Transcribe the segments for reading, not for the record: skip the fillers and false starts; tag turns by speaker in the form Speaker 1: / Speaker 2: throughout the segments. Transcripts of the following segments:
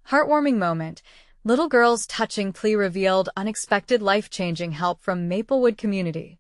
Speaker 1: Heartwarming moment. Little girls touching Plea revealed unexpected life-changing help from Maplewood community.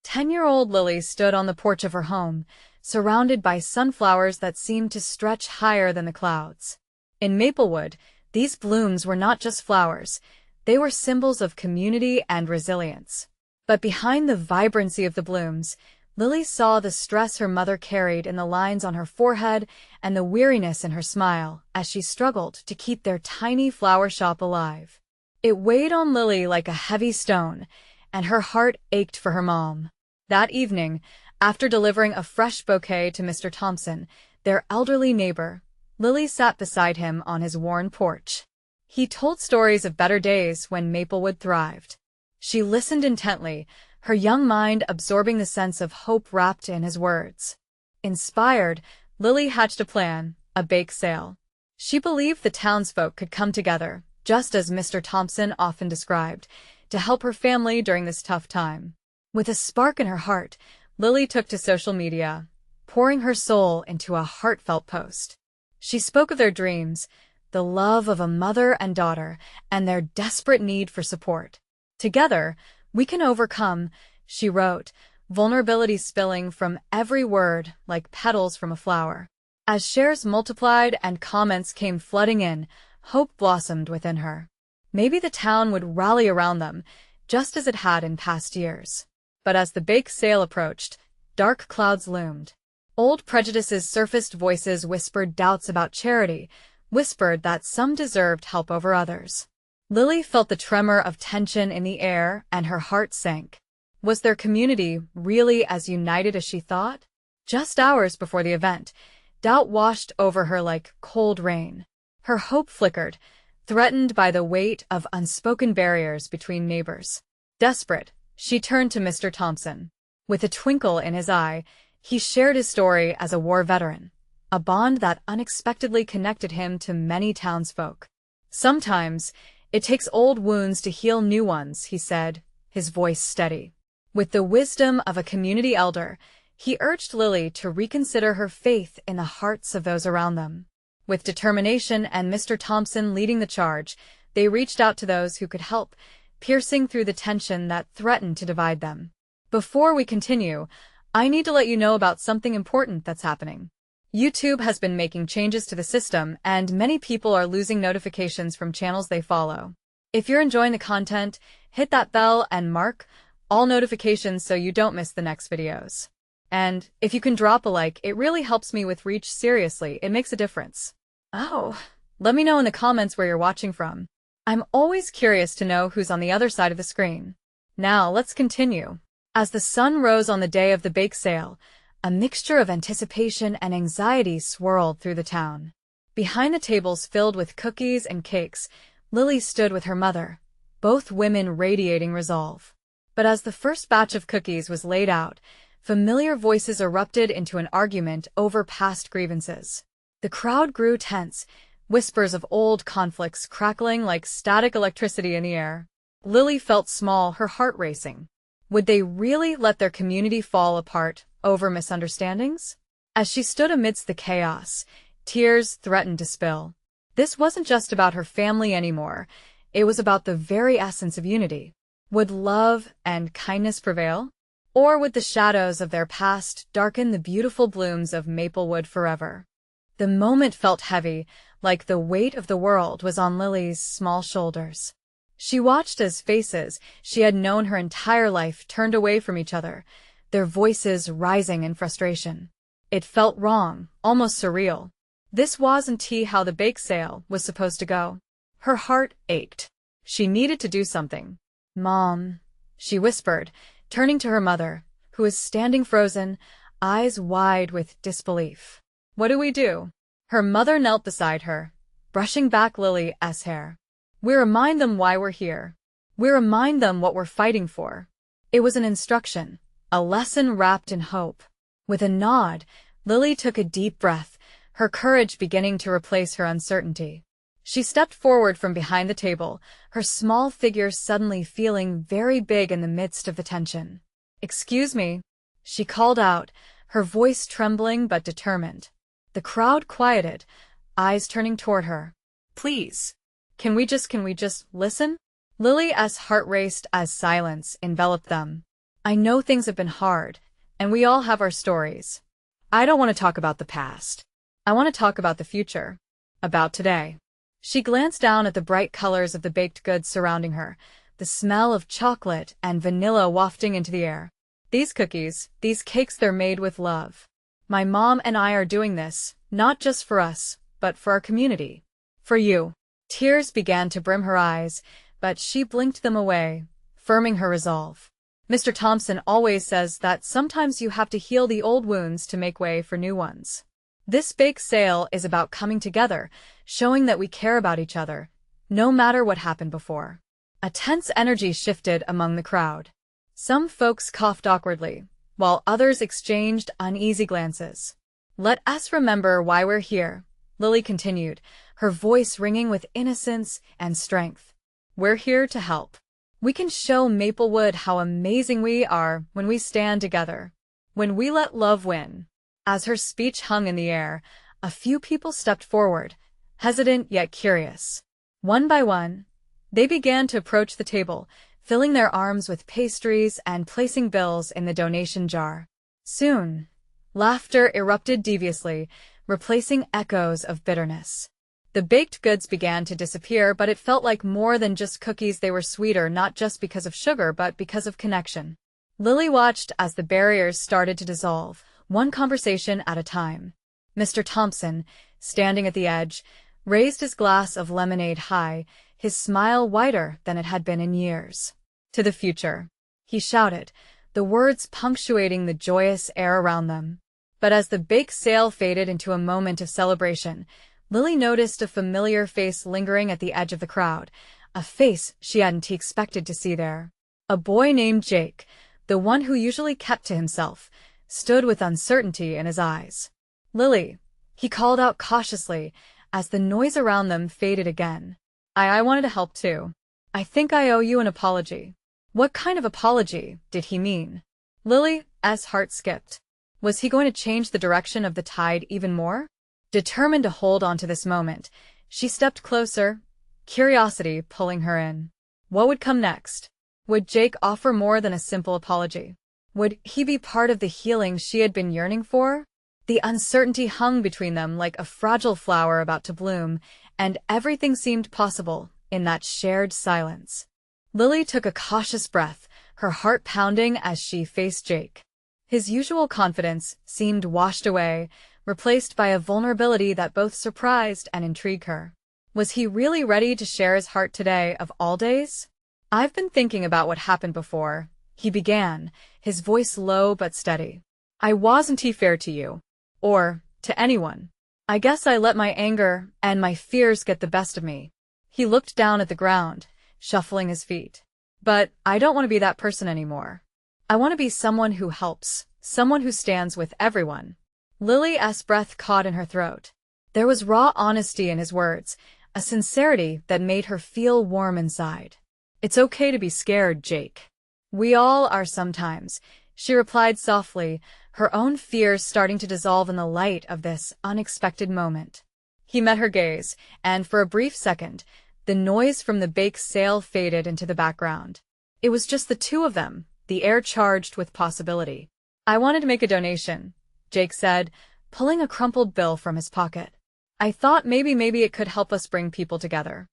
Speaker 1: 10-year-old Lily stood on the porch of her home, surrounded by sunflowers that seemed to stretch higher than the clouds. In Maplewood, these blooms were not just flowers, they were symbols of community and resilience. But behind the vibrancy of the blooms, Lily saw the stress her mother carried in the lines on her forehead and the weariness in her smile as she struggled to keep their tiny flower shop alive. It weighed on Lily like a heavy stone, and her heart ached for her mom. That evening, after delivering a fresh bouquet to Mr. Thompson, their elderly neighbor, Lily sat beside him on his worn porch. He told stories of better days when Maplewood thrived. She listened intently, her young mind absorbing the sense of hope wrapped in his words. Inspired, Lily hatched a plan, a bake sale. She believed the townsfolk could come together, just as Mr. Thompson often described, to help her family during this tough time. With a spark in her heart, Lily took to social media, pouring her soul into a heartfelt post. She spoke of their dreams, the love of a mother and daughter, and their desperate need for support. Together, we can overcome, she wrote, vulnerability spilling from every word like petals from a flower. As shares multiplied and comments came flooding in, hope blossomed within her. Maybe the town would rally around them, just as it had in past years. But as the bake sale approached, dark clouds loomed. Old prejudices surfaced, voices whispered doubts about charity, whispered that some deserved help over others. Lily felt the tremor of tension in the air, and her heart sank. Was their community really as united as she thought? Just hours before the event, doubt washed over her like cold rain. Her hope flickered, threatened by the weight of unspoken barriers between neighbors. Desperate, she turned to Mr. Thompson. With a twinkle in his eye, he shared his story as a war veteran, a bond that unexpectedly connected him to many townsfolk. Sometimes, it takes old wounds to heal new ones, he said, his voice steady. With the wisdom of a community elder, he urged Lily to reconsider her faith in the hearts of those around them. With determination and Mr. Thompson leading the charge, they reached out to those who could help, piercing through the tension that threatened to divide them. Before we continue, I need to let you know about something important that's happening. YouTube has been making changes to the system, and many people are losing notifications from channels they follow. If you're enjoying the content, hit that bell and mark all notifications so you don't miss the next videos. And if you can drop a like, it really helps me with reach. Seriously, it makes a difference. Oh, let me know in the comments where you're watching from. I'm always curious to know who's on the other side of the screen. Now, let's continue. As the sun rose on the day of the bake sale, a mixture of anticipation and anxiety swirled through the town. Behind the tables filled with cookies and cakes, Lily stood with her mother, both women radiating resolve. But as the first batch of cookies was laid out, familiar voices erupted into an argument over past grievances. The crowd grew tense, whispers of old conflicts crackling like static electricity in the air. Lily felt small, her heart racing. Would they really let their community fall apart over misunderstandings? As she stood amidst the chaos, tears threatened to spill. This wasn't just about her family anymore, it was about the very essence of unity. Would love and kindness prevail? Or would the shadows of their past darken the beautiful blooms of Maplewood forever? The moment felt heavy, like the weight of the world was on Lily's small shoulders. She watched as faces she had known her entire life turned away from each other, their voices rising in frustration. It felt wrong, almost surreal. This wasn't how the bake sale was supposed to go. Her heart ached. She needed to do something. "Mom," she whispered, turning to her mother, who was standing frozen, eyes wide with disbelief. "What do we do?" Her mother knelt beside her, brushing back Lily's hair. "We remind them why we're here. We remind them what we're fighting for." It was an instruction, a lesson wrapped in hope. With a nod, Lily took a deep breath, her courage beginning to replace her uncertainty. She stepped forward from behind the table, her small figure suddenly feeling very big in the midst of the tension. "Excuse me," she called out, her voice trembling but determined. The crowd quieted, eyes turning toward her. Please. Can we just listen? Lily's heart raced as silence enveloped them. I know things have been hard, and we all have our stories. I don't want to talk about the past. I want to talk about the future. About today. She glanced down at the bright colors of the baked goods surrounding her, the smell of chocolate and vanilla wafting into the air. These cookies, these cakes, they're made with love. My mom and I are doing this, not just for us, but for our community. For you. Tears began to brim her eyes, but she blinked them away, firming her resolve. Mr. Thompson always says that sometimes you have to heal the old wounds to make way for new ones. This bake sale is about coming together, showing that we care about each other, no matter what happened before. A tense energy shifted among the crowd. Some folks coughed awkwardly, while others exchanged uneasy glances. Let us remember why we're here, Lily continued, her voice ringing with innocence and strength. We're here to help. We can show Maplewood how amazing we are when we stand together, when we let love win. As her speech hung in the air, a few people stepped forward, hesitant yet curious. One by one, they began to approach the table, filling their arms with pastries and placing bills in the donation jar. Soon, laughter erupted deviously, replacing echoes of bitterness. The baked goods began to disappear, but it felt like more than just cookies. They were sweeter, not just because of sugar, but because of connection. Lily watched as the barriers started to dissolve, one conversation at a time. Mr. Thompson, standing at the edge, raised his glass of lemonade high, his smile wider than it had been in years. To the future, he shouted, the words punctuating the joyous air around them. But as the bake sale faded into a moment of celebration, Lily noticed a familiar face lingering at the edge of the crowd, a face she hadn't expected to see there. A boy named Jake, the one who usually kept to himself, stood with uncertainty in his eyes. Lily, he called out cautiously, as the noise around them faded again. I wanted to help too. I think I owe you an apology. What kind of apology did he mean? Lily's heart skipped. Was he going to change the direction of the tide even more? Determined to hold on to this moment, she stepped closer, curiosity pulling her in. What would come next? Would Jake offer more than a simple apology? Would he be part of the healing she had been yearning for? The uncertainty hung between them like a fragile flower about to bloom, and everything seemed possible in that shared silence. Lily took a cautious breath, her heart pounding as she faced Jake. His usual confidence seemed washed away, replaced by a vulnerability that both surprised and intrigued her. Was he really ready to share his heart today of all days? I've been thinking about what happened before, he began, his voice low but steady. I wasn't fair to you. Or to anyone. I guess I let my anger and my fears get the best of me. He looked down at the ground, shuffling his feet. But I don't want to be that person anymore. I want to be someone who helps, someone who stands with everyone. Lily's breath caught in her throat. There was raw honesty in his words, a sincerity that made her feel warm inside. It's okay to be scared, Jake. We all are sometimes, she replied softly, her own fears starting to dissolve in the light of this unexpected moment. He met her gaze, and for a brief second, the noise from the bake sale faded into the background. It was just the two of them, the air charged with possibility. I wanted to make a donation, Jake said, pulling a crumpled bill from his pocket. I thought maybe it could help us bring people together.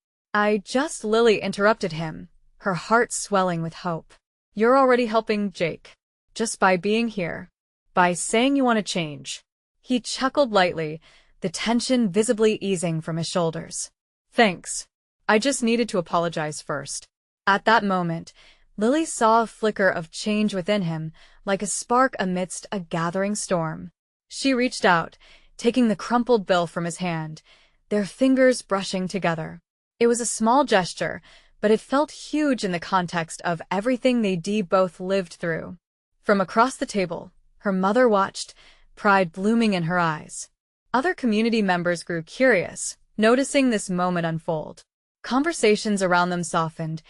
Speaker 1: Lily interrupted him, her heart swelling with hope. You're already helping, Jake. Just by being here. By saying you want to change. He chuckled lightly, the tension visibly easing from his shoulders. Thanks. I just needed to apologize first. At that moment, Lily saw a flicker of change within him, like a spark amidst a gathering storm. She reached out, taking the crumpled bill from his hand, their fingers brushing together. It was a small gesture, but it felt huge in the context of everything they both lived through. From across the table, her mother watched, pride blooming in her eyes. Other community members grew curious, noticing this moment unfold. Conversations around them softened,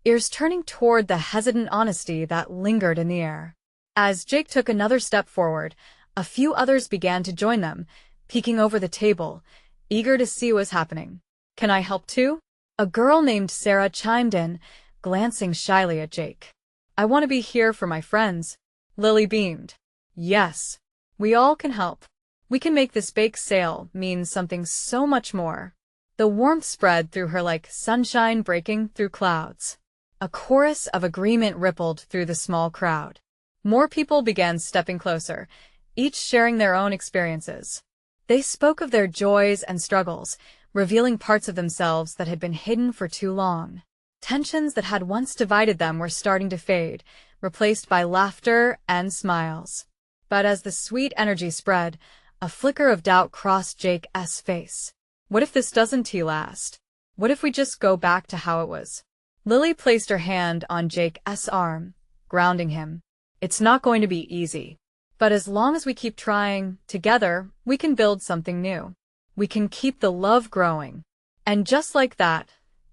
Speaker 1: ears turning toward the hesitant honesty that lingered in the air. As Jake took another step forward, a few others began to join them, peeking over the table, eager to see what was happening. Can I help too? A girl named Sarah chimed in, glancing shyly at Jake. I want to be here for my friends. Lily beamed. Yes, we all can help. We can make this bake sale mean something so much more. The warmth spread through her like sunshine breaking through clouds. A chorus of agreement rippled through the small crowd. More people began stepping closer, each sharing their own experiences. They spoke of their joys and struggles, revealing parts of themselves that had been hidden for too long. Tensions that had once divided them were starting to fade, replaced by laughter and smiles. But as the sweet energy spread, a flicker of doubt crossed Jake's face. What if this doesn't last? What if we just go back to how it was? Lily placed her hand on Jake's arm, grounding him. It's not going to be easy. But as long as we keep trying, together, we can build something new. We can keep the love growing. And just like that,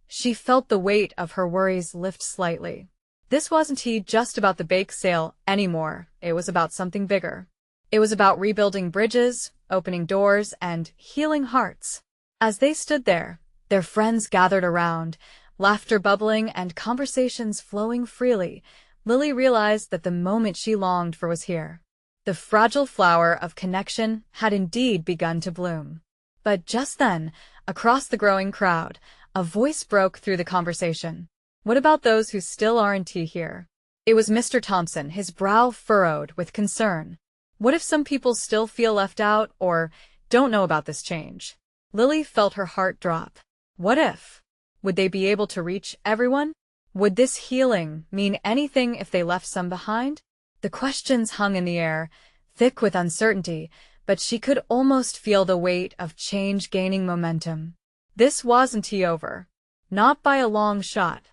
Speaker 1: she felt the weight of her worries lift slightly. This wasn't just about the bake sale anymore. It was about something bigger. It was about rebuilding bridges, opening doors, and healing hearts. As they stood there, their friends gathered around, laughter bubbling and conversations flowing freely, Lily realized that the moment she longed for was here. The fragile flower of connection had indeed begun to bloom. But just then, across the growing crowd, a voice broke through the conversation. What about those who still aren't here? It was Mr. Thompson, his brow furrowed with concern. What if some people still feel left out or don't know about this change? Lily felt her heart drop. What if? Would they be able to reach everyone? Would this healing mean anything if they left some behind? The questions hung in the air, thick with uncertainty, but she could almost feel the weight of change gaining momentum. This wasn't over. Not by a long shot.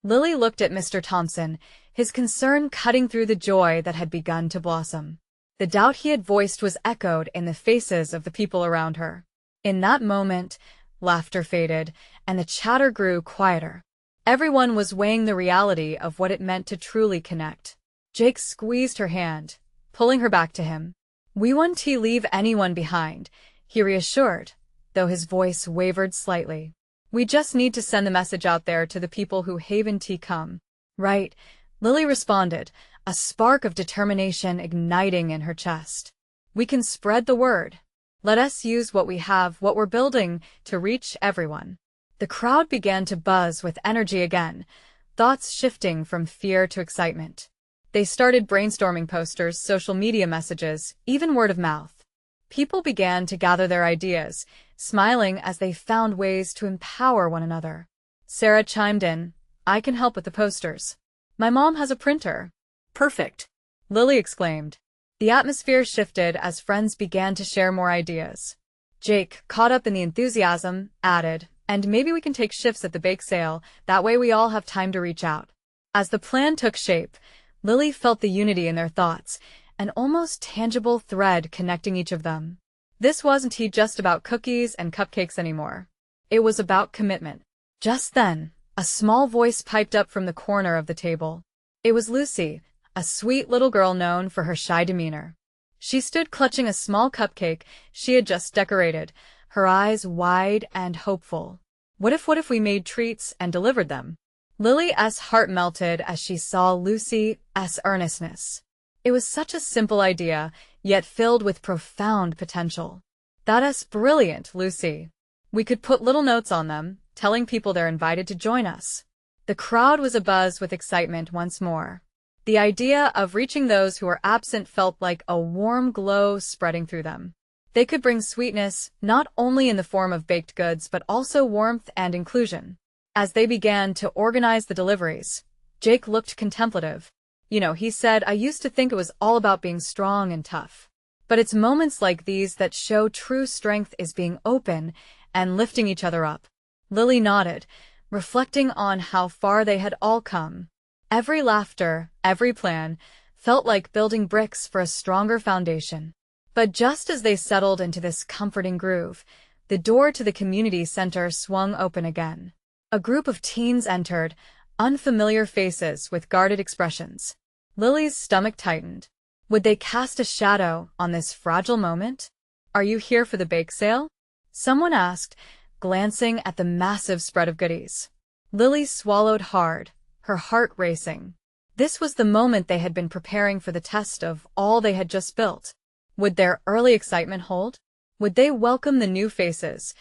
Speaker 1: Lily looked at Mr. Thompson, his concern cutting through the joy that had begun to blossom. The doubt he had voiced was echoed in the faces of the people around her. In that moment, laughter faded, and the chatter grew quieter. Everyone was weighing the reality of what it meant to truly connect. Jake squeezed her hand, pulling her back to him. We won't leave anyone behind, he reassured, though his voice wavered slightly. We just need to send the message out there to the people who haven't come. Right, Lily responded, a spark of determination igniting in her chest. We can spread the word. Let us use what we have, what we're building, to reach everyone. The crowd began to buzz with energy again, thoughts shifting from fear to excitement. They started brainstorming posters, social media messages, even word of mouth. People began to gather their ideas, smiling as they found ways to empower one another. Sarah chimed in, I can help with the posters. My mom has a printer. Perfect, Lily exclaimed. The atmosphere shifted as friends began to share more ideas. Jake, caught up in the enthusiasm, added, and maybe we can take shifts at the bake sale, that way we all have time to reach out. As the plan took shape, Lily felt the unity in their thoughts, an almost tangible thread connecting each of them. This wasn't just about cookies and cupcakes anymore. It was about commitment. Just then, a small voice piped up from the corner of the table. It was Lucy, a sweet little girl known for her shy demeanor. She stood clutching a small cupcake she had just decorated, her eyes wide and hopeful. What if we made treats and delivered them? Lily's heart melted as she saw Lucy's earnestness. It was such a simple idea, yet filled with profound potential. That's brilliant, Lucy. We could put little notes on them, telling people they're invited to join us. The crowd was abuzz with excitement once more. The idea of reaching those who were absent felt like a warm glow spreading through them. They could bring sweetness, not only in the form of baked goods but also warmth and inclusion. As they began to organize the deliveries, Jake looked contemplative. He said, I used to think it was all about being strong and tough. But it's moments like these that show true strength is being open and lifting each other up. Lily nodded, reflecting on how far they had all come. Every laughter, every plan, felt like building bricks for a stronger foundation. But just as they settled into this comforting groove, the door to the community center swung open again. A group of teens entered, unfamiliar faces with guarded expressions. Lily's stomach tightened. Would they cast a shadow on this fragile moment? Are you here for the bake sale? Someone asked, glancing at the massive spread of goodies. Lily swallowed hard, her heart racing. This was the moment they had been preparing for the test of all they had just built. Would their early excitement hold? Would they welcome the new faces?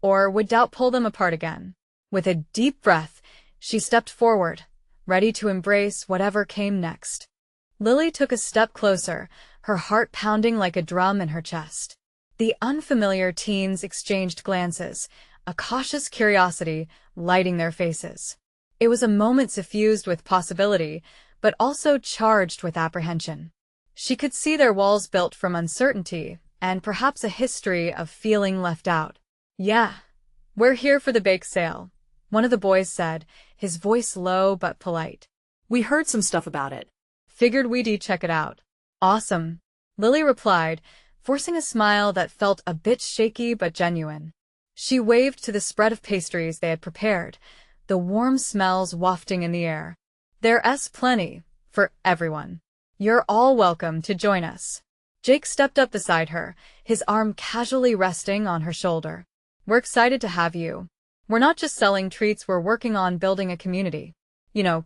Speaker 1: Or would doubt pull them apart again? With a deep breath, she stepped forward, ready to embrace whatever came next. Lily took a step closer, her heart pounding like a drum in her chest. The unfamiliar teens exchanged glances, a cautious curiosity lighting their faces. It was a moment suffused with possibility, but also charged with apprehension. She could see their walls built from uncertainty, and perhaps a history of feeling left out. "Yeah, we're here for the bake sale," one of the boys said, his voice low but polite.
Speaker 2: "We heard some stuff about it.
Speaker 1: "Figured we'd check it out." "Awesome," Lily replied, forcing a smile that felt a bit shaky but genuine. She waved to the spread of pastries they had prepared, the warm smells wafting in the air. "There's plenty for everyone. You're all welcome to join us." Jake stepped up beside her, his arm casually resting on her shoulder. "We're excited to have you. We're not just selling treats, we're working on building a community.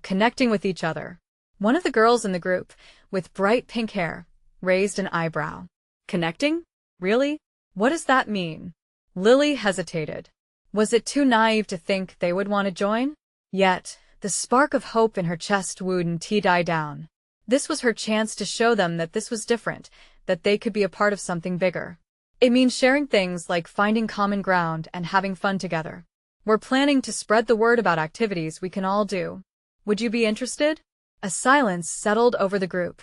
Speaker 1: Connecting with each other." One of the girls in the group, with bright pink hair, raised an eyebrow. "Connecting? Really? What does that mean?" Lily hesitated. Was it too naive to think they would want to join? Yet, the spark of hope in her chest wouldn't die down. This was her chance to show them that this was different, that they could be a part of something bigger. "It means sharing things like finding common ground and having fun together. We're planning to spread the word about activities we can all do. Would you be interested?" A silence settled over the group,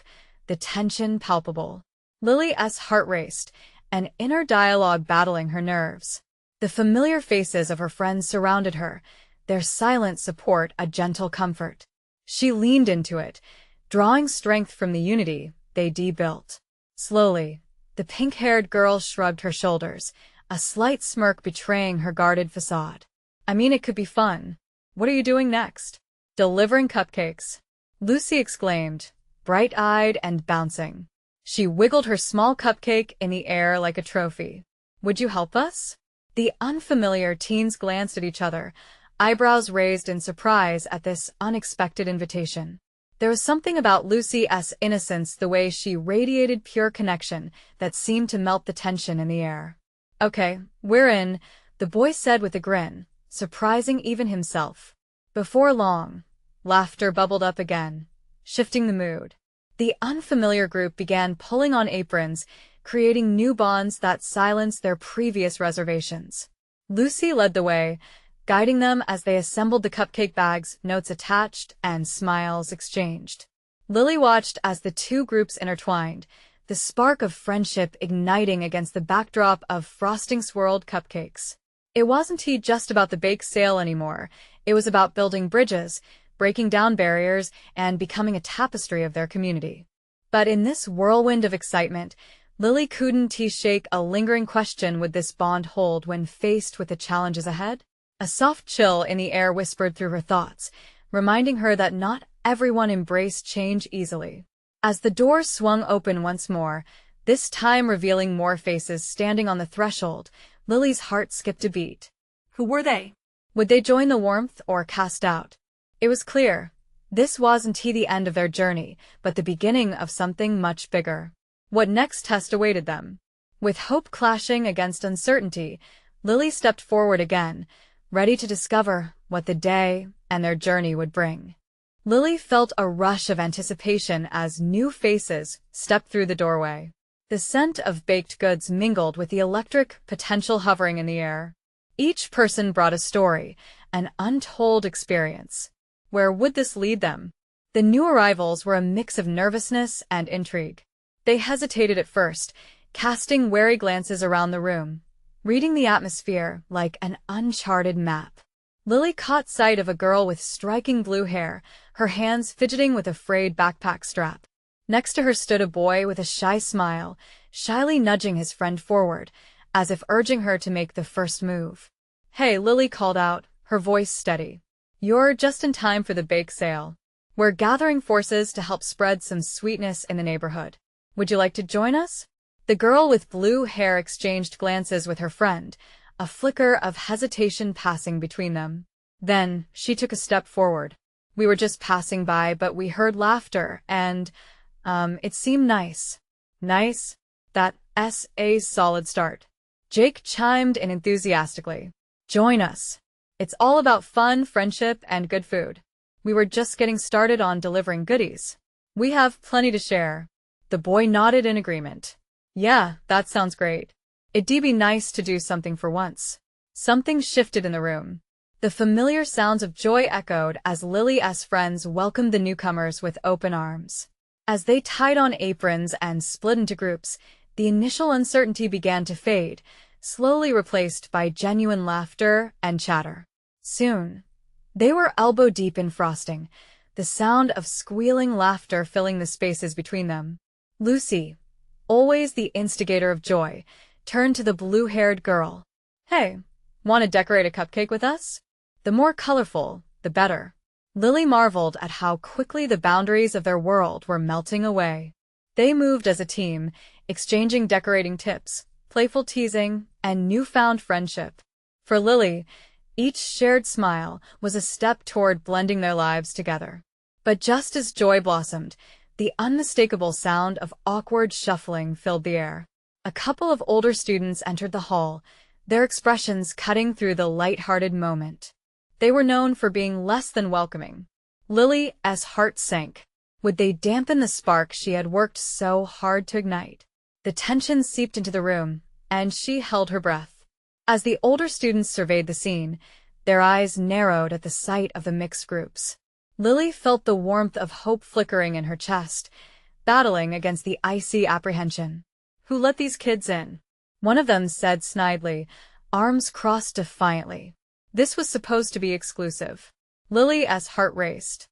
Speaker 1: the tension palpable. Lily's heart raced, an inner dialogue battling her nerves. The familiar faces of her friends surrounded her, their silent support a gentle comfort. She leaned into it, drawing strength from the unity they'd built. Slowly, the pink-haired girl shrugged her shoulders, a slight smirk betraying her guarded facade. "I mean, it could be fun. What are you doing next?" "Delivering cupcakes," Lucy exclaimed, bright-eyed and bouncing. She wiggled her small cupcake in the air like a trophy. "Would you help us?" The unfamiliar teens glanced at each other, eyebrows raised in surprise at this unexpected invitation. There was something about Lucy's innocence, the way she radiated pure connection, that seemed to melt the tension in the air. "Okay, we're in," the boy said with a grin, surprising even himself. Before long, laughter bubbled up again, shifting the mood. The unfamiliar group began pulling on aprons, creating new bonds that silenced their previous reservations. Lucy led the way, guiding them as they assembled the cupcake bags, notes attached, and smiles exchanged. Lily watched as the two groups intertwined, the spark of friendship igniting against the backdrop of frosting-swirled cupcakes. It wasn't just about the bake sale anymore. It was about building bridges, breaking down barriers, and becoming a tapestry of their community. But in this whirlwind of excitement, Lily couldn't shake a lingering question: would this bond hold when faced with the challenges ahead? A soft chill in the air whispered through her thoughts, reminding her that not everyone embraced change easily. As the door swung open once more, this time revealing more faces standing on the threshold, Lily's heart skipped a beat.
Speaker 2: Who were they?
Speaker 1: Would they join the warmth or cast out? It was clear. This wasn't the end of their journey, but the beginning of something much bigger. What next test awaited them? With hope clashing against uncertainty, Lily stepped forward again, ready to discover what the day and their journey would bring. Lily felt a rush of anticipation as new faces stepped through the doorway. The scent of baked goods mingled with the electric potential hovering in the air. Each person brought a story, an untold experience. Where would this lead them? The new arrivals were a mix of nervousness and intrigue. They hesitated at first, casting wary glances around the room, reading the atmosphere like an uncharted map. Lily caught sight of a girl with striking blue hair, her hands fidgeting with a frayed backpack strap. Next to her stood a boy with a shy smile, shyly nudging his friend forward, as if urging her to make the first move. "Hey," Lily called out, her voice steady. "You're just in time for the bake sale. We're gathering forces to help spread some sweetness in the neighborhood. Would you like to join us?" The girl with blue hair exchanged glances with her friend, a flicker of hesitation passing between them. Then, she took a step forward. We were just passing by, but we heard laughter, and, it seemed nice. Nice? That's a solid start. Jake chimed in enthusiastically. Join us. It's all about fun, friendship, and good food. We were just getting started on delivering goodies. We have plenty to share. The boy nodded in agreement. Yeah, that sounds great. It'd be nice to do something for once. Something shifted in the room. The familiar sounds of joy echoed as Lily's friends welcomed the newcomers with open arms. As they tied on aprons and split into groups, the initial uncertainty began to fade, slowly replaced by genuine laughter and chatter. Soon, they were elbow-deep in frosting, the sound of squealing laughter filling the spaces between them. Lucy, always the instigator of joy, turned to the blue-haired girl. Hey, want to decorate a cupcake with us? The more colorful, the better. Lily marveled at how quickly the boundaries of their world were melting away. They moved as a team, exchanging decorating tips, playful teasing, and newfound friendship. For Lily, each shared smile was a step toward blending their lives together. But just as joy blossomed, the unmistakable sound of awkward shuffling filled the air. A couple of older students entered the hall, their expressions cutting through the light-hearted moment. They were known for being less than welcoming. Lily's heart sank. Would they dampen the spark she had worked so hard to ignite? The tension seeped into the room, and she held her breath. As the older students surveyed the scene, their eyes narrowed at the sight of the mixed groups. Lily felt the warmth of hope flickering in her chest, battling against the icy apprehension. Who let these kids in? One of them said snidely, arms crossed defiantly. This was supposed to be exclusive. Lily's heart raced.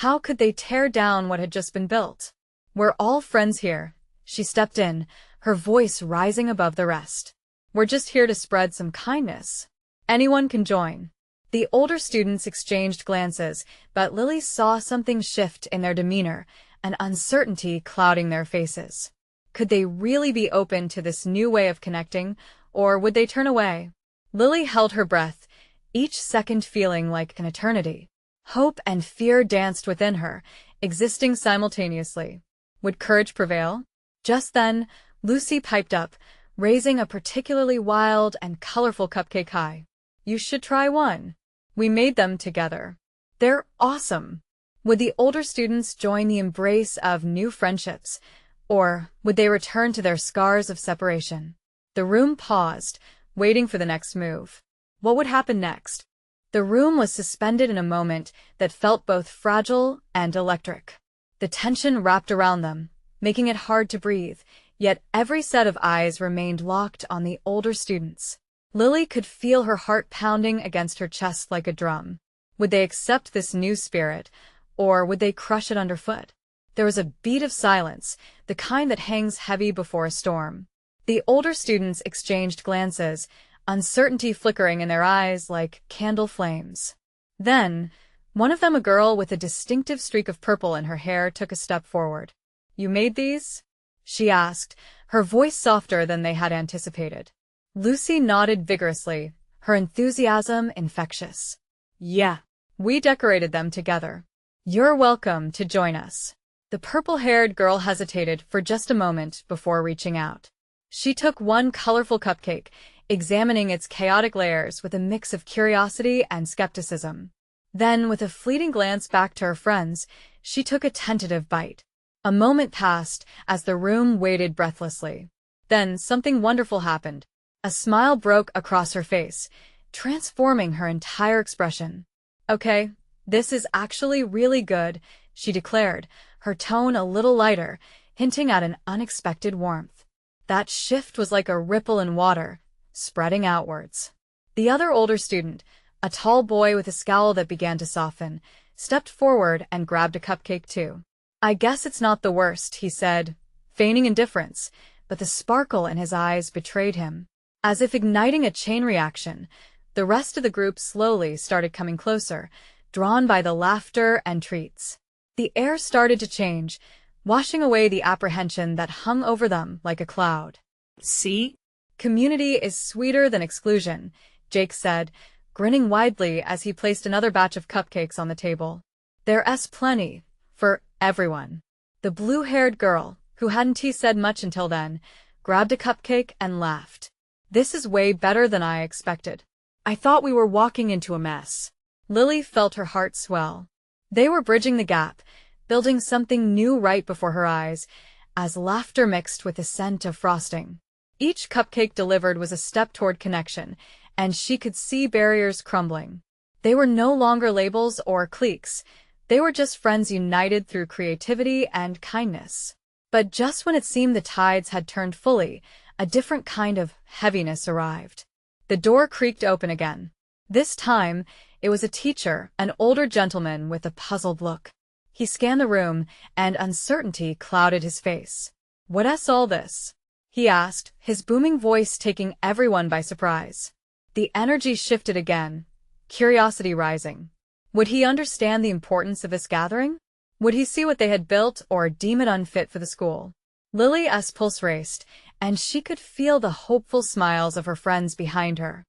Speaker 1: How could they tear down what had just been built? We're all friends here. She stepped in, her voice rising above the rest. We're just here to spread some kindness. Anyone can join. The older students exchanged glances, but Lily saw something shift in their demeanor, an uncertainty clouding their faces. Could they really be open to this new way of connecting, or would they turn away? Lily held her breath, each second feeling like an eternity. Hope and fear danced within her, existing simultaneously. Would courage prevail? Just then, Lucy piped up, raising a particularly wild and colorful cupcake high. You should try one. We made them together. They're awesome. Would the older students join the embrace of new friendships, or would they return to their scars of separation? The room paused, waiting for the next move. What would happen next? The room was suspended in a moment that felt both fragile and electric. The tension wrapped around them, making it hard to breathe, yet every set of eyes remained locked on the older students. Lily could feel her heart pounding against her chest like a drum. Would they accept this new spirit, or would they crush it underfoot? There was a beat of silence, the kind that hangs heavy before a storm. The older students exchanged glances, uncertainty flickering in their eyes like candle flames. Then, one of them, a girl with a distinctive streak of purple in her hair, took a step forward. You made these? She asked, her voice softer than they had anticipated. Lucy nodded vigorously, her enthusiasm infectious. Yeah, we decorated them together. You're welcome to join us. The purple-haired girl hesitated for just a moment before reaching out. She took one colorful cupcake, examining its chaotic layers with a mix of curiosity and skepticism. Then, with a fleeting glance back to her friends, she took a tentative bite. A moment passed as the room waited breathlessly. Then something wonderful happened. A smile broke across her face, transforming her entire expression. Okay, this is actually really good, she declared, her tone a little lighter, hinting at an unexpected warmth. That shift was like a ripple in water, spreading outwards. The other older student, a tall boy with a scowl that began to soften, stepped forward and grabbed a cupcake too. I guess it's not the worst, he said, feigning indifference, but the sparkle in his eyes betrayed him. As if igniting a chain reaction, the rest of the group slowly started coming closer, drawn by the laughter and treats. The air started to change, washing away the apprehension that hung over them like a cloud.
Speaker 2: See?
Speaker 1: Community is sweeter than exclusion, Jake said, grinning widely as he placed another batch of cupcakes on the table. There's plenty. For everyone. The blue-haired girl, who hadn't said much until then, grabbed a cupcake and laughed. This is way better than I expected. I thought we were walking into a mess. Lily felt her heart swell. They were bridging the gap, building something new right before her eyes, as laughter mixed with the scent of frosting. Each cupcake delivered was a step toward connection, and she could see barriers crumbling. They were no longer labels or cliques. They were just friends united through creativity and kindness. But just when it seemed the tides had turned fully, a different kind of heaviness arrived. The door creaked open again. This time, it was a teacher, an older gentleman with a puzzled look. He scanned the room, and uncertainty clouded his face. "What's all this?" he asked, his booming voice taking everyone by surprise. The energy shifted again, curiosity rising. Would he understand the importance of this gathering? Would he see what they had built or deem it unfit for the school? Lily's pulse raced, and she could feel the hopeful smiles of her friends behind her.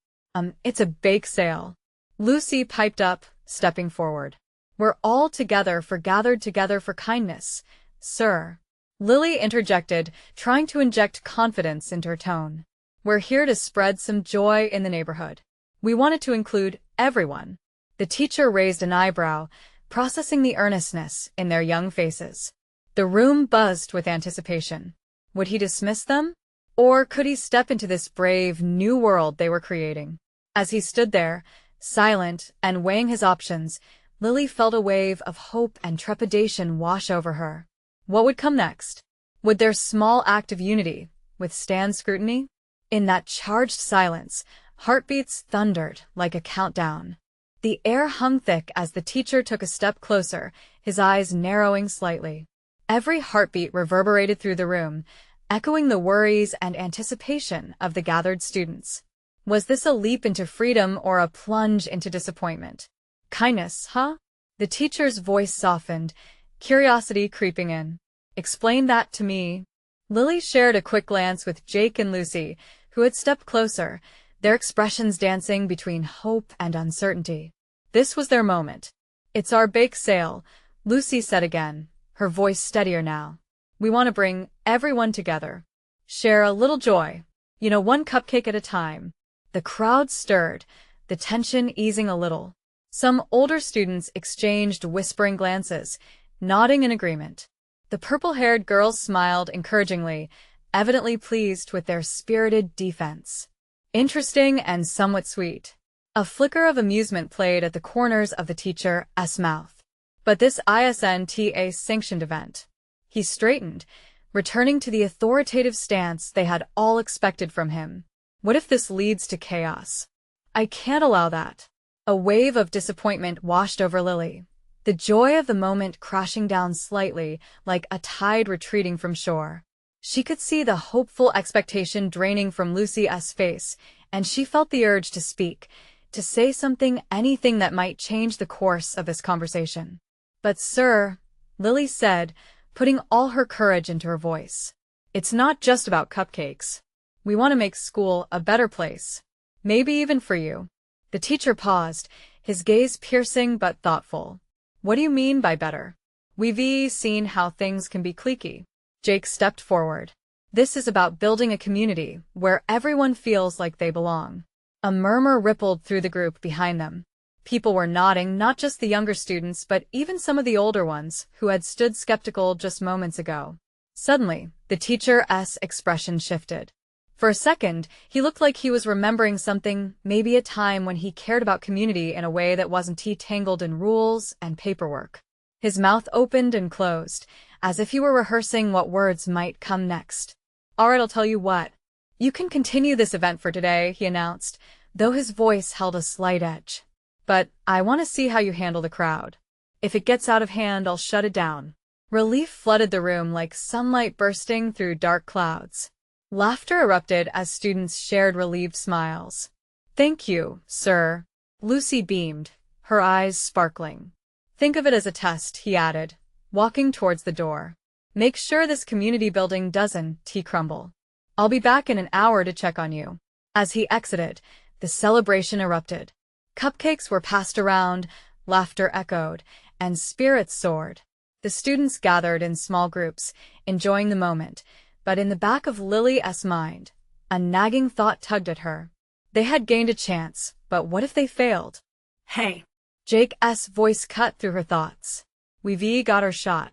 Speaker 1: It's a bake sale," Lucy piped up, stepping forward. "We're all gathered together for kindness, sir." Lily interjected, trying to inject confidence into her tone. "We're here to spread some joy in the neighborhood. We wanted to include everyone." The teacher raised an eyebrow, processing the earnestness in their young faces. The room buzzed with anticipation. Would he dismiss them? Or could he step into this brave, new world they were creating? As he stood there, silent and weighing his options, Lily felt a wave of hope and trepidation wash over her. What would come next? Would their small act of unity withstand scrutiny? In that charged silence, heartbeats thundered like a countdown. The air hung thick as the teacher took a step closer, his eyes narrowing slightly. Every heartbeat reverberated through the room, echoing the worries and anticipation of the gathered students. Was this a leap into freedom or a plunge into disappointment? Kindness, huh? The teacher's voice softened, curiosity creeping in. "Explain that to me." Lily shared a quick glance with Jake and Lucy, who had stepped closer, their expressions dancing between hope and uncertainty. This was their moment. "It's our bake sale," Lucy said again, her voice steadier now. "We want to bring everyone together. Share a little joy. One cupcake at a time." The crowd stirred, the tension easing a little. Some older students exchanged whispering glances, nodding in agreement. The purple-haired girls smiled encouragingly, evidently pleased with their spirited defense. Interesting and somewhat sweet. A flicker of amusement played at the corners of the teacher's mouth. But this isn't a sanctioned event. He straightened, returning to the authoritative stance they had all expected from him. What if this leads to chaos? I can't allow that. A wave of disappointment washed over Lily, the joy of the moment crashing down slightly like a tide retreating from shore. She could see the hopeful expectation draining from Lucy's face, and she felt the urge to speak, to say something, anything that might change the course of this conversation. "But sir," Lily said, putting all her courage into her voice, "it's not just about cupcakes. We want to make school a better place. Maybe even for you." The teacher paused, his gaze piercing but thoughtful. "What do you mean by better?" "We've seen how things can be cliquey." Jake stepped forward. "This is about building a community where everyone feels like they belong." A murmur rippled through the group behind them. People were nodding, not just the younger students but even some of the older ones who had stood skeptical just moments ago. Suddenly, the teacher's expression shifted. For a second, he looked like he was remembering something, maybe a time when he cared about community in a way that wasn't tangled in rules and paperwork. His mouth opened and closed, as if he were rehearsing what words might come next. "All right, I'll tell you what. You can continue this event for today," he announced, though his voice held a slight edge. "But I want to see how you handle the crowd. If it gets out of hand, I'll shut it down." Relief flooded the room like sunlight bursting through dark clouds. Laughter erupted as students shared relieved smiles. "Thank you, sir." Lucy beamed, her eyes sparkling. "Think of it as a test," he added, walking towards the door. "Make sure this community building doesn't crumble." I'll be back in an hour to check on you. As he exited, the celebration erupted. Cupcakes were passed around, laughter echoed, and spirits soared. The students gathered in small groups, enjoying the moment, but in the back of Lily's mind, a nagging thought tugged at her. They had gained a chance, but what if they failed?
Speaker 2: Hey,
Speaker 1: Jake's voice cut through her thoughts. We've got our shot.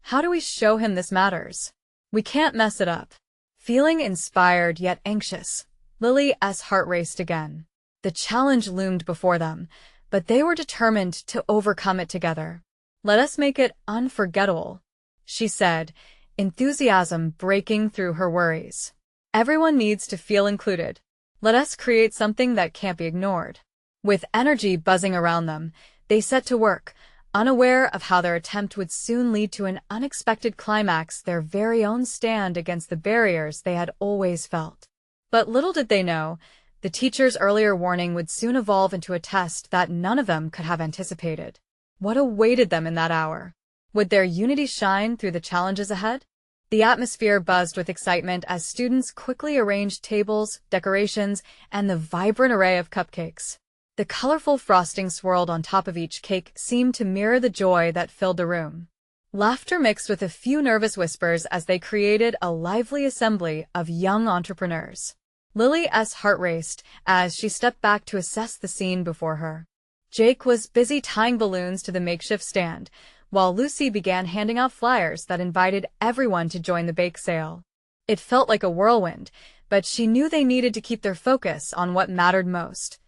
Speaker 1: How do we show him this matters? We can't mess it up. Feeling inspired yet anxious, Lily's heart raced again. The challenge loomed before them, but they were determined to overcome it together. Let us make it unforgettable, she said, enthusiasm breaking through her worries. Everyone needs to feel included. Let us create something that can't be ignored. With energy buzzing around them, they set to work, unaware of how their attempt would soon lead to an unexpected climax, their very own stand against the barriers they had always felt. But little did they know, the teacher's earlier warning would soon evolve into a test that none of them could have anticipated. What awaited them in that hour? Would their unity shine through the challenges ahead? The atmosphere buzzed with excitement as students quickly arranged tables, decorations, and the vibrant array of cupcakes. The colorful frosting swirled on top of each cake seemed to mirror the joy that filled the room. Laughter mixed with a few nervous whispers as they created a lively assembly of young entrepreneurs. Lily's heart raced as she stepped back to assess the scene before her. Jake was busy tying balloons to the makeshift stand, while Lucy began handing out flyers that invited everyone to join the bake sale. It felt like a whirlwind, but she knew they needed to keep their focus on what mattered most.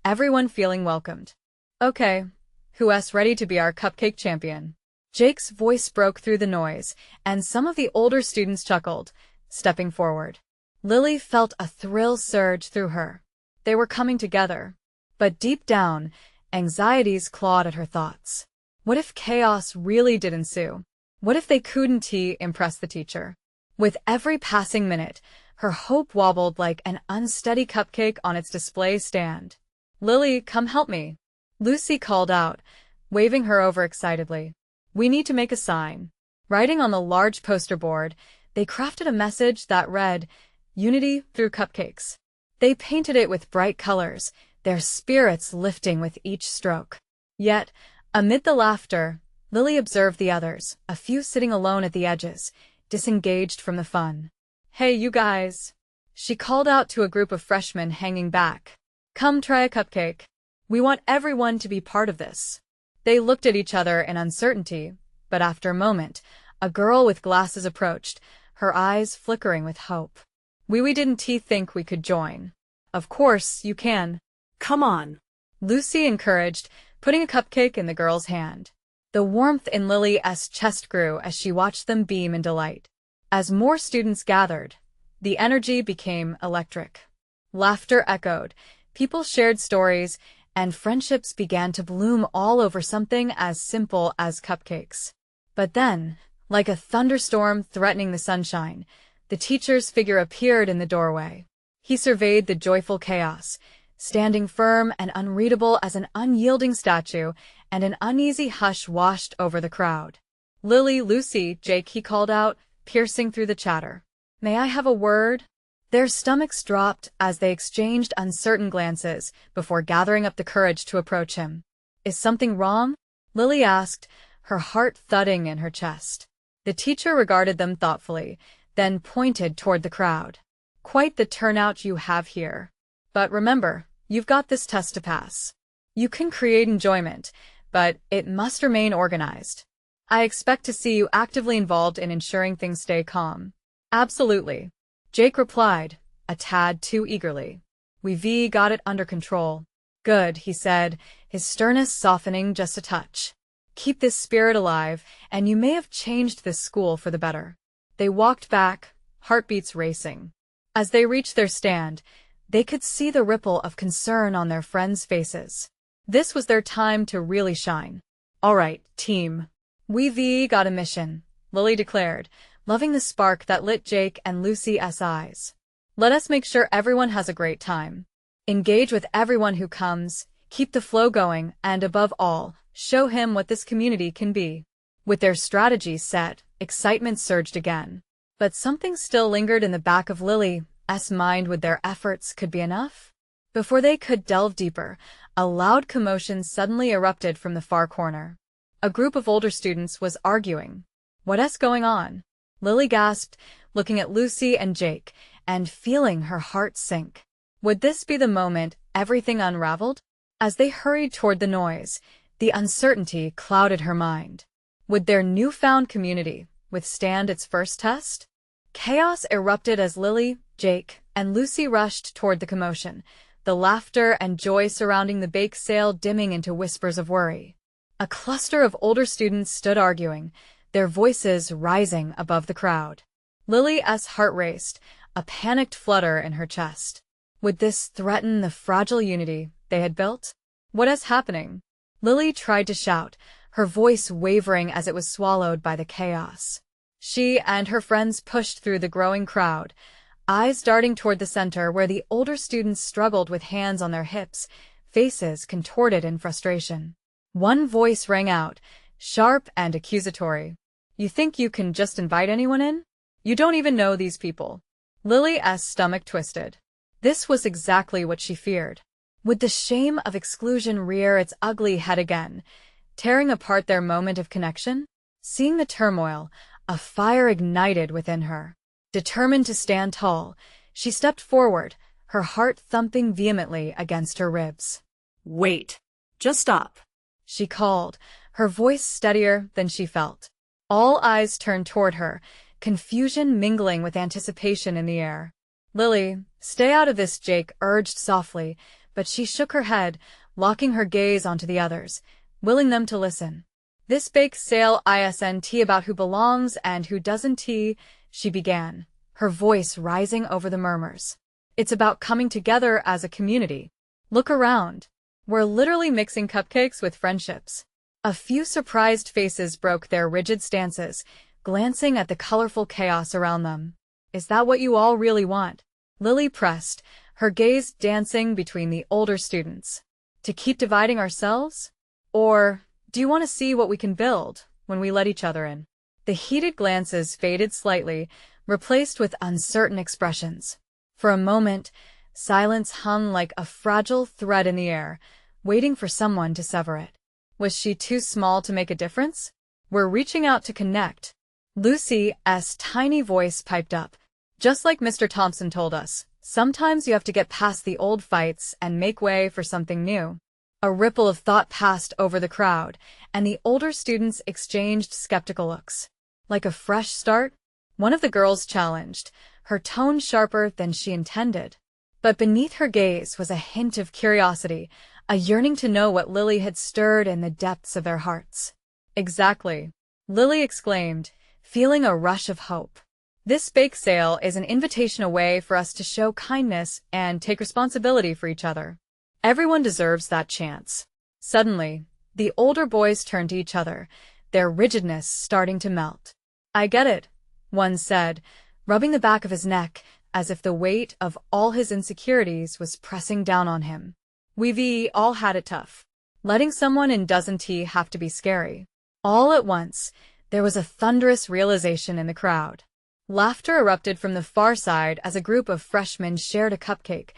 Speaker 1: Everyone feeling welcomed. Okay, who's ready to be our cupcake champion? Jake's voice broke through the noise, and some of the older students chuckled, stepping forward. Lily felt a thrill surge through her. They were coming together. But deep down, anxieties clawed at her thoughts. What if chaos really did ensue? What if they couldn't impress the teacher? With every passing minute, her hope wobbled like an unsteady cupcake on its display stand. Lily, come help me, Lucy called out, waving her over excitedly. We need to make a sign. Writing on the large poster board, they crafted a message that read, Unity through cupcakes. They painted it with bright colors, their spirits lifting with each stroke. Yet, amid the laughter, Lily observed the others, a few sitting alone at the edges, disengaged from the fun. Hey, you guys, she called out to a group of freshmen hanging back. Come try a cupcake. We want everyone to be part of this. They looked at each other in uncertainty, but after a moment, a girl with glasses approached, her eyes flickering with hope. We didn't think we could join. Of course, you can.
Speaker 2: Come on,
Speaker 1: Lucy encouraged, putting a cupcake in the girl's hand. The warmth in Lily's chest grew as she watched them beam in delight. As more students gathered, the energy became electric. Laughter echoed, people shared stories, and friendships began to bloom all over something as simple as cupcakes. But then, like a thunderstorm threatening the sunshine, the teacher's figure appeared in the doorway. He surveyed the joyful chaos, standing firm and unreadable as an unyielding statue, and an uneasy hush washed over the crowd. Lily, Lucy, Jake, he called out, piercing through the chatter. May I have a word? Their stomachs dropped as they exchanged uncertain glances before gathering up the courage to approach him. Is something wrong? Lily asked, her heart thudding in her chest. The teacher regarded them thoughtfully, then pointed toward the crowd. Quite the turnout you have here. But remember, you've got this test to pass. You can create enjoyment, but it must remain organized. I expect to see you actively involved in ensuring things stay calm. Absolutely, Jake replied, a tad too eagerly. We've got it under control. Good, he said, his sternness softening just a touch. Keep this spirit alive, and you may have changed this school for the better. They walked back, heartbeats racing. As they reached their stand, they could see the ripple of concern on their friends' faces. This was their time to really shine. All right, team. We've got a mission, Lily declared, loving the spark that lit Jake and Lucy's eyes. Let us make sure everyone has a great time. Engage with everyone who comes, keep the flow going, and above all, show him what this community can be. With their strategies set, excitement surged again. But something still lingered in the back of Lily's mind. Would their efforts could be enough? Before they could delve deeper, a loud commotion suddenly erupted from the far corner. A group of older students was arguing. What's going on? Lily gasped, looking at Lucy and Jake, and feeling her heart sink. Would this be the moment everything unraveled? As they hurried toward the noise, the uncertainty clouded her mind. Would their newfound community withstand its first test? Chaos erupted as Lily, Jake, and Lucy rushed toward the commotion, the laughter and joy surrounding the bake sale dimming into whispers of worry. A cluster of older students stood arguing, their voices rising above the crowd. Lily's heart raced, a panicked flutter in her chest. Would this threaten the fragile unity they had built? What is happening? Lily tried to shout, her voice wavering as it was swallowed by the chaos. She and her friends pushed through the growing crowd, eyes darting toward the center where the older students struggled with hands on their hips, faces contorted in frustration. One voice rang out, sharp and accusatory. You think you can just invite anyone in? You don't even know these people. Lily's stomach twisted. This was exactly what she feared. Would the shame of exclusion rear its ugly head again, tearing apart their moment of connection? Seeing the turmoil, a fire ignited within her. Determined to stand tall, she stepped forward, her heart thumping vehemently against her ribs.
Speaker 2: Wait. Just stop.
Speaker 1: She called, her voice steadier than she felt. All eyes turned toward her, confusion mingling with anticipation in the air. Lily, stay out of this, Jake urged softly, but she shook her head, locking her gaze onto the others, willing them to listen. This bake sale isn't about who belongs and who doesn't, she began, her voice rising over the murmurs. It's about coming together as a community. Look around. We're literally mixing cupcakes with friendships. A few surprised faces broke their rigid stances, glancing at the colorful chaos around them. Is that what you all really want? Lily pressed, her gaze dancing between the older students. To keep dividing ourselves? Or do you want to see what we can build when we let each other in? The heated glances faded slightly, replaced with uncertain expressions. For a moment, silence hung like a fragile thread in the air, waiting for someone to sever it. Was she too small to make a difference? We're reaching out to connect. Lucy's tiny voice piped up. Just like Mr. Thompson told us, sometimes you have to get past the old fights and make way for something new. A ripple of thought passed over the crowd, and the older students exchanged skeptical looks. Like a fresh start? One of the girls challenged, her tone sharper than she intended. But beneath her gaze was a hint of curiosity, a yearning to know what Lily had stirred in the depths of their hearts. Exactly, Lily exclaimed, feeling a rush of hope. This bake sale is an invitation away for us to show kindness and take responsibility for each other. Everyone deserves that chance. Suddenly, the older boys turned to each other, their rigidness starting to melt. I get it, one said, rubbing the back of his neck as if the weight of all his insecurities was pressing down on him. We've all had it tough. Letting someone in doesn't have to be scary. All at once, there was a thunderous realization in the crowd. Laughter erupted from the far side as a group of freshmen shared a cupcake,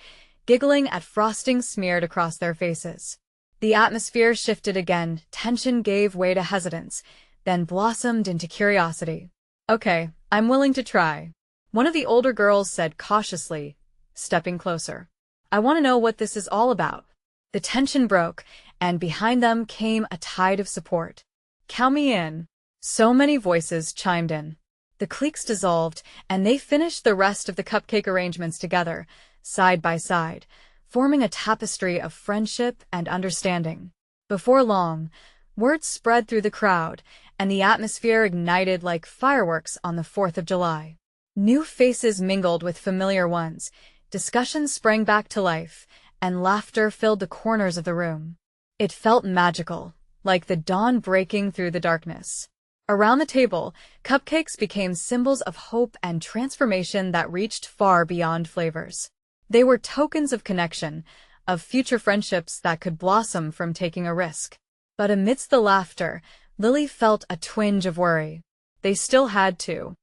Speaker 1: giggling at frosting smeared across their faces. The atmosphere shifted again, tension gave way to hesitance, then blossomed into curiosity. Okay, I'm willing to try. One of the older girls said cautiously, stepping closer. I want to know what this is all about. The tension broke, and behind them came a tide of support. Count me in. So many voices chimed in. The cliques dissolved, and they finished the rest of the cupcake arrangements together, side by side, forming a tapestry of friendship and understanding. Before long, word spread through the crowd, and the atmosphere ignited like fireworks on the 4th of July. New faces mingled with familiar ones, discussions sprang back to life, and laughter filled the corners of the room. It felt magical, like the dawn breaking through the darkness. Around the table, cupcakes became symbols of hope and transformation that reached far beyond flavors. They were tokens of connection, of future friendships that could blossom from taking a risk. But amidst the laughter, Lily felt a twinge of worry. They still had to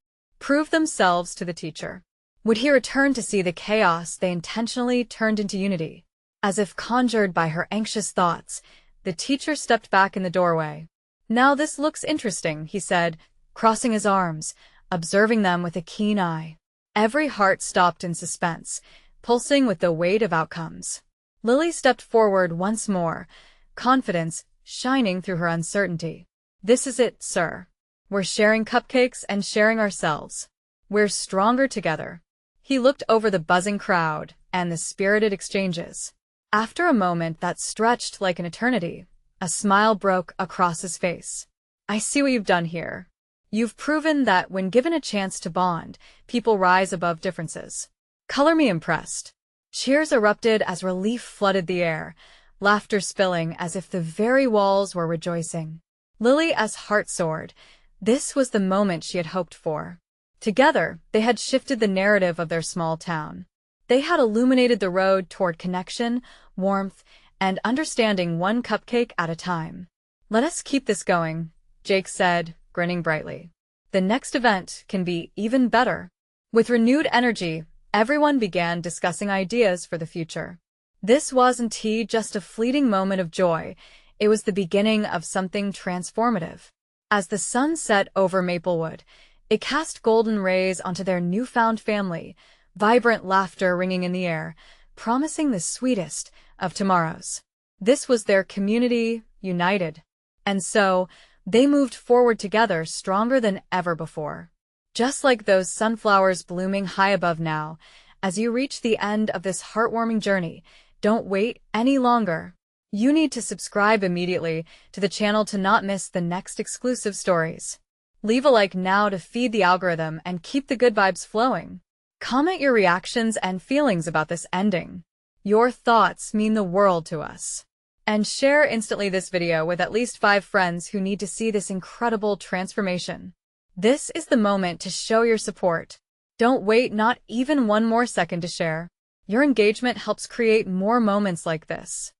Speaker 1: prove themselves to the teacher. Would he return to see the chaos they intentionally turned into unity? As if conjured by her anxious thoughts, the teacher stepped back in the doorway. "Now this looks interesting," he said, crossing his arms, observing them with a keen eye. Every heart stopped in suspense, pulsing with the weight of outcomes. Lily stepped forward once more, confidence shining through her uncertainty. "This is it, sir. We're sharing cupcakes and sharing ourselves. We're stronger together." He looked over the buzzing crowd and the spirited exchanges. After a moment that stretched like an eternity, a smile broke across his face. "I see what you've done here. You've proven that when given a chance to bond, people rise above differences." "Color me impressed." Cheers erupted as relief flooded the air, laughter spilling as if the very walls were rejoicing. Lily as heart soared. This was the moment she had hoped for. Together, they had shifted the narrative of their small town. They had illuminated the road toward connection, warmth, and understanding one cupcake at a time. "Let us keep this going," Jake said, grinning brightly. "The next event can be even better." With renewed energy, everyone began discussing ideas for the future. This wasn't just a fleeting moment of joy, it was the beginning of something transformative. As the sun set over Maplewood, it cast golden rays onto their newfound family, vibrant laughter ringing in the air, promising the sweetest of tomorrows. This was their community, united. And so, they moved forward together stronger than ever before. Just like those sunflowers blooming high above now, as you reach the end of this heartwarming journey, don't wait any longer. You need to subscribe immediately to the channel to not miss the next exclusive stories. Leave a like now to feed the algorithm and keep the good vibes flowing. Comment your reactions and feelings about this ending. Your thoughts mean the world to us. And share instantly this video with at least 5 friends who need to see this incredible transformation. This is the moment to show your support. Don't wait not even one more second to share. Your engagement helps create more moments like this.